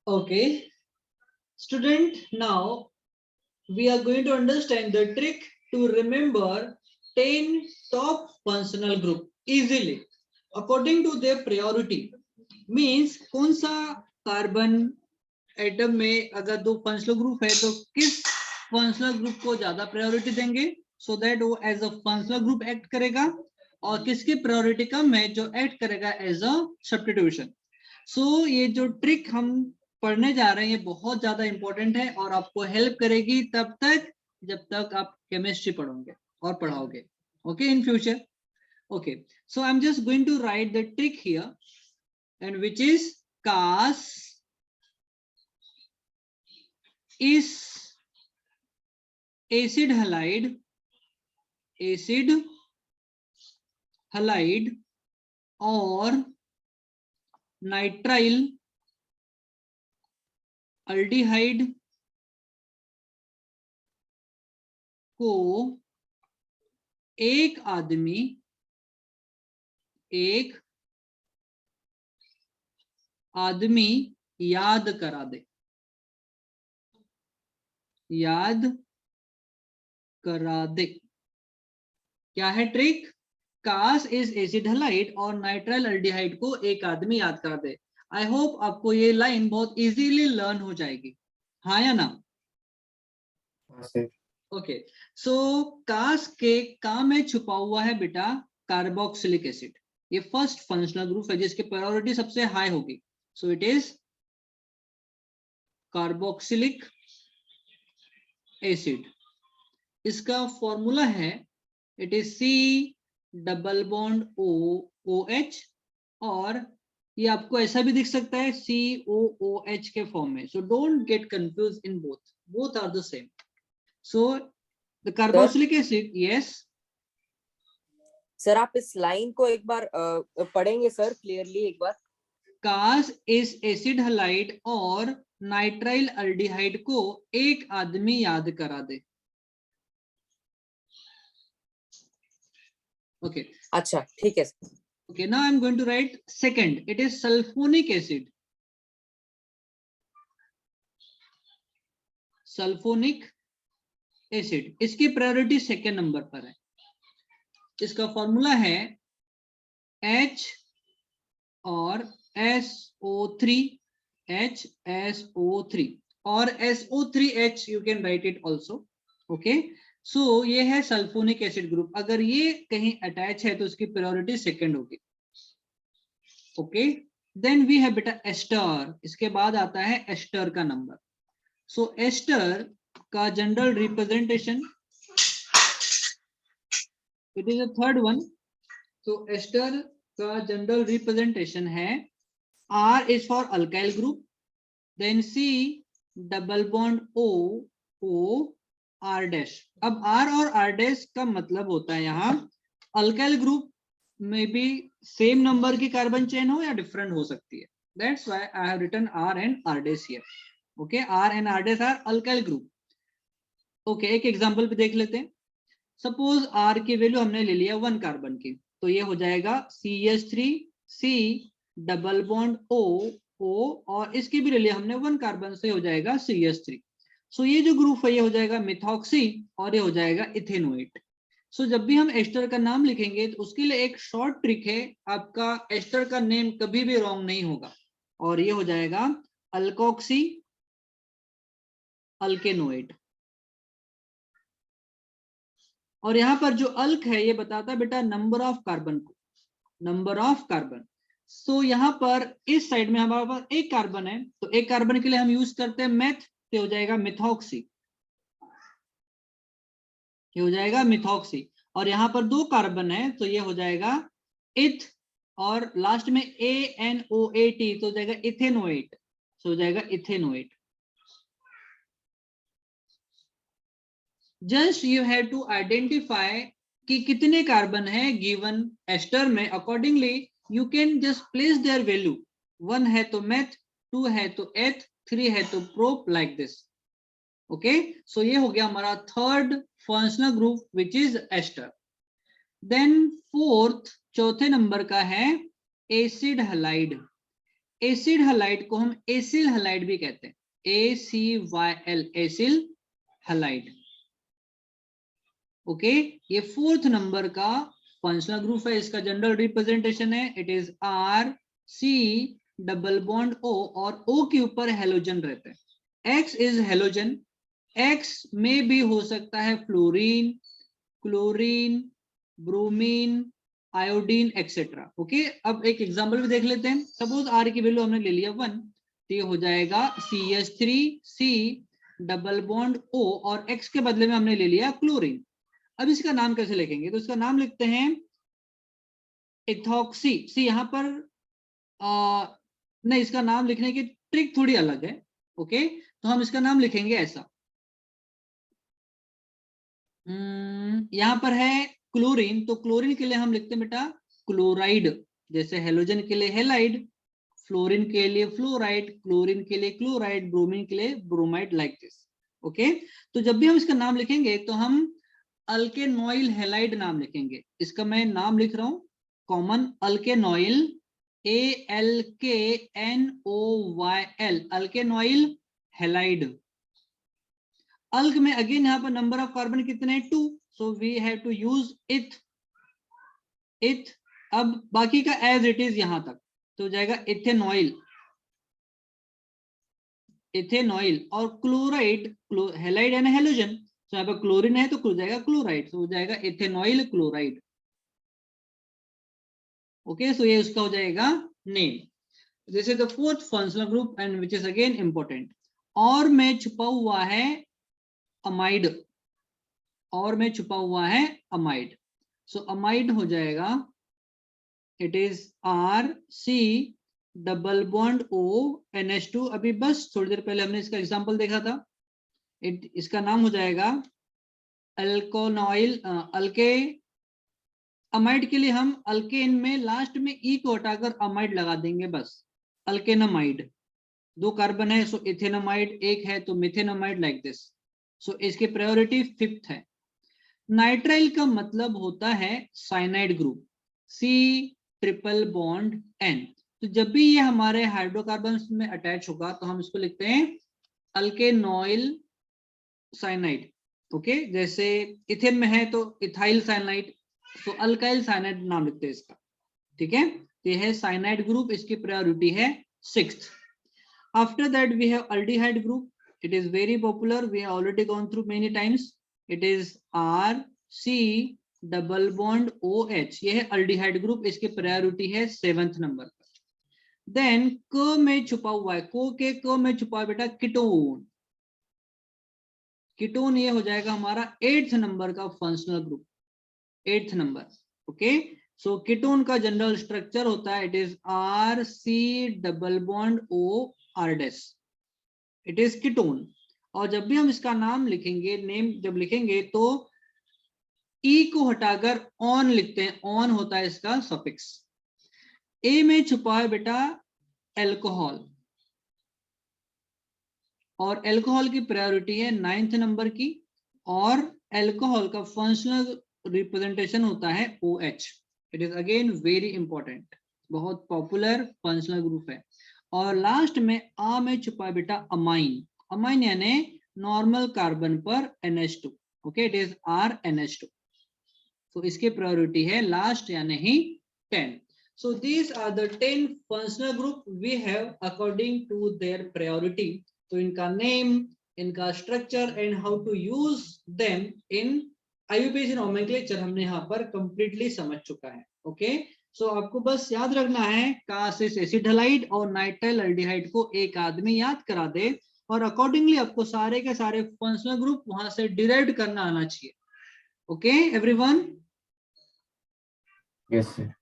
Okay, student, now we are going to understand the trick to remember 10 top functional group easily according to their priority. Means कौन सा carbon atom में अगर दो functional group है तो किस functional group को ज्यादा प्रायोरिटी देंगे सो दैट वो as a functional group act करेगा, और किसकी प्रायोरिटी कम है जो एक्ट करेगा एज अ सब्स्टिट्यूशन. सो ये जो ट्रिक हम पढ़ने जा रहे हैं ये बहुत ज्यादा इंपॉर्टेंट है और आपको हेल्प करेगी तब तक जब तक आप केमिस्ट्री पढ़ोगे और पढ़ाओगे. Okay, in future. Okay, so I am just going to write the trick here and which is Cas is acid halide और नाइट्राइल अल्डिहाइड को एक आदमी याद करा दे. क्या है trick? Cas is acid halide और नाइट्राइल अल्डिहाइड को एक आदमी याद करा दे. आई होप आपको ये लाइन बहुत इजीली लर्न हो जाएगी, हाँ या ना? ओके, सो कास के का में छुपा हुआ है बेटा कार्बोक्सिलिक एसिड. ये फर्स्ट फंक्शनल ग्रुप है जिसकी प्रायोरिटी सबसे हाई होगी. So it is carboxylic acid. इसका फॉर्मूला है it is C double bond OH, और ये आपको ऐसा भी दिख सकता है COOH के फॉर्म में. So don't get confuse in both are the same. So the carboxylic acid, yes sir आप इस लाइन को एक बार पढ़ेंगे सर क्लियरली एक बार? कास इज एसिड हलाइड और नाइट्राइल अल्डिहाइड को एक आदमी याद करा दे. ओके, अच्छा ठीक है. Okay, now I'm going to write second. It is sulfonic acid. Sulphonic acid, इसकी प्रायोरिटी सेकेंड नंबर पर है. इसका फॉर्मूला है H और SO3 HSO3 और SO3H you can write it also. Okay, so ये है सल्फोनिक एसिड ग्रुप. अगर ये कहीं अटैच है तो इसकी प्रायोरिटी सेकेंड होगी. ओके, देन वी हैव बेटा एस्टर. इसके बाद आता है एस्टर का नंबर. सो एस्टर का general representation it is a third one. So ester का जनरल रिप्रेजेंटेशन है R is for alkyl group, then C double bond O R dash. अब R और R डैश का मतलब होता है यहाँ अल्काइल ग्रुप में भी सेम नंबर की कार्बन चेन हो या डिफरेंट हो सकती है. That's why I have written R and R dash here. Okay, R and R dash are alkyl group. Okay, एक एग्जांपल पे देख लेते हैं. सपोज R की वैल्यू हमने ले लिया 1 कार्बन की, तो ये हो जाएगा CH3 C double bond O और इसकी भी ले लिया हमने 1 कार्बन, से हो जाएगा CH3. सो ये जो ग्रुप है ये हो जाएगा मिथॉक्सी और ये हो जाएगा इथेनोएट. सो जब भी हम एस्टर का नाम लिखेंगे तो उसके लिए एक शॉर्ट ट्रिक है, आपका एस्टर का नेम कभी भी रॉन्ग नहीं होगा और ये हो जाएगा अल्कोक्सी अल्केनोएट. और यहाँ पर जो अल्क है ये बताता है बेटा नंबर ऑफ कार्बन को, नंबर ऑफ कार्बन. सो यहाँ पर इस साइड में हमारे पास एक कार्बन है तो एक कार्बन के लिए हम यूज करते हैं मेथ, तो हो जाएगा मिथॉक्सी, ये हो जाएगा मिथॉक्सी. और यहाँ पर 2 कार्बन है तो ये हो जाएगा इथ और लास्ट में ANOAT तो हो जाएगा इथेनोएट, तो हो जाएगा ethanoate. Just you have to identify कि कितने कार्बन है गिवन एस्टर में. Accordingly you can just place their value. 1 है तो मेथ, 2 है तो एथ, 3 है तो prop, like this. Okay, so ये हो गया हमारा third functional group which is ester. Then fourth, चौथे नंबर का है एसिड हलाइड. एसिड हलाइड को हम एसिल हलाइड भी कहते हैं, ACYL, एसिल हलाइड। ओके, ये फोर्थ नंबर का फंक्शनल ग्रुप है, इसका जनरल रिप्रेजेंटेशन है, it is RC double bond O, और O के ऊपर हेलोजन रहता है। X इज हेलोजन, X में भी हो सकता है fluorine, chlorine, bromine, iodine etcetera. Okay, अब एक एग्जांपल भी देख लेते हैं। सपोज R की वैल्यू हमने ले लिया 1, तो ये हो जाएगा CH3C डबल बॉन्ड O, और X के बदले में हमने ले लिया क्लोरीन। अब इसका नाम कैसे लिखेंगे, तो इसका नाम लिखते हैं इथॉक्सी। सी यहाँ पर नहीं, इसका नाम लिखने की ट्रिक थोड़ी अलग है। ओके, तो हम इसका नाम लिखेंगे ऐसा, यहाँ पर है क्लोरीन, तो क्लोरीन के लिए हम लिखते हैं बेटा क्लोराइड, जैसे हेलोजन के लिए हेलाइड, फ्लोरीन के लिए फ्लोराइड, क्लोरीन के लिए क्लोराइड, ब्रोमीन के लिए ब्रोमाइड, लाइक दिस। ओके, तो जब भी हम इसका नाम लिखेंगे तो हम अल्केनॉइल हेलाइड नाम लिखेंगे। इसका मैं नाम लिख रहा हूं कॉमन, अल्केनॉइल, ALKNOYL, अल्केनॉइल हेलाइड। अल्क में अगेन यहाँ पर नंबर ऑफ कार्बन कितने हैं, 2, so we have to use eth. अब बाकी का एज इट इज यहां तक, तो जाएगा इथेनॉइल, और क्लोराइड, हेलाइड है ना हेलोजन, तो यहाँ पर क्लोरीन है तो हो जाएगा क्लोराइड, तो हो जाएगा इथेनॉइल क्लोराइड। ओके, सो ये उसका हो जाएगा name. This is the fourth functional group and which is again important. और में छुपा हुआ है अमाइड, और में छुपा हुआ है अमाइड, सो अमाइड हो जाएगा it is RC double bond O NH2। अभी बस थोड़ी देर पहले हमने इसका एग्जांपल देखा था, इसका नाम हो जाएगा अल्कोनॉइल, अमाइड के लिए हम अल्केन में लास्ट में ई को हटाकर अमाइड लगा देंगे, बस अल्केनामाइड। 2 कार्बन है, सो इथेनामाइड, 1 है तो मिथेनामाइड, लाइक दिस। सो इसकी प्रायोरिटी 5th है। नाइट्राइल का मतलब होता है cyanide group, C triple bond N। तो जब भी ये हमारे हाइड्रोकार्बन में अटैच होगा तो हम इसको लिखते हैं अल्केनॉइल साइनाइड। ओके, जैसे इथेन में है तो इथाइल साइनाइड, तो अल्काइल साइनाइड नाम लिखते हैं इसका। ठीक है, ये है साइनाइड ग्रुप, इसकी प्रायोरिटी है 6th। After that we have aldehyde group, it is very popular, we have already gone through many times, it is RC double bond OH, ये है अल्डिहाइड ग्रुप, इसकी प्रायोरिटी है 7th नंबर पर। Then क में छुपा हुआ है, क में छुपा है बेटा कीटोन, कीटोन ये हो जाएगा हमारा 8th नंबर का functional group, 8th number. Okay, so ketone का जनरल स्ट्रक्चर होता है it is RC double bond O R-, it is ketone. और जब भी हम इसका नाम लिखेंगे, नेम जब लिखेंगे तो ई को हटाकर ऑन लिखते हैं, ऑन होता है इसका सफिक्स। ए में छुपा है बेटा एल्कोहल, और एल्कोहल की प्रायोरिटी है 9th नंबर की, और एल्कोहल का फंक्शनल रिप्रेजेंटेशन होता है OH। It is again very important, बहुत पॉपुलर फंक्शनल ग्रुप है। और लास्ट में आ में छुपा है बेटा अमाइन, अमाइन यानी नॉर्मल कार्बन पर NH2। Okay, it is RNH2, तो इसकी प्रायोरिटी है लास्ट यानी ही 10। So these are the 10 functional group we have according to their priority. तो इनका नेम, इनका structure and how to use them in IUPAC nomenclature हमने यहाँ पर कंप्लीटली समझ चुका है। ओके, सो आपको बस याद रखना है, काश इस एसिड हलाइड और नाइट्राइल अल्डिहाइड को एक आदमी याद करा दे, और अकॉर्डिंगली आपको सारे के सारे फंक्शनल ग्रुप वहां से डिराइव करना आना चाहिए। Okay everyone? Yes, sir.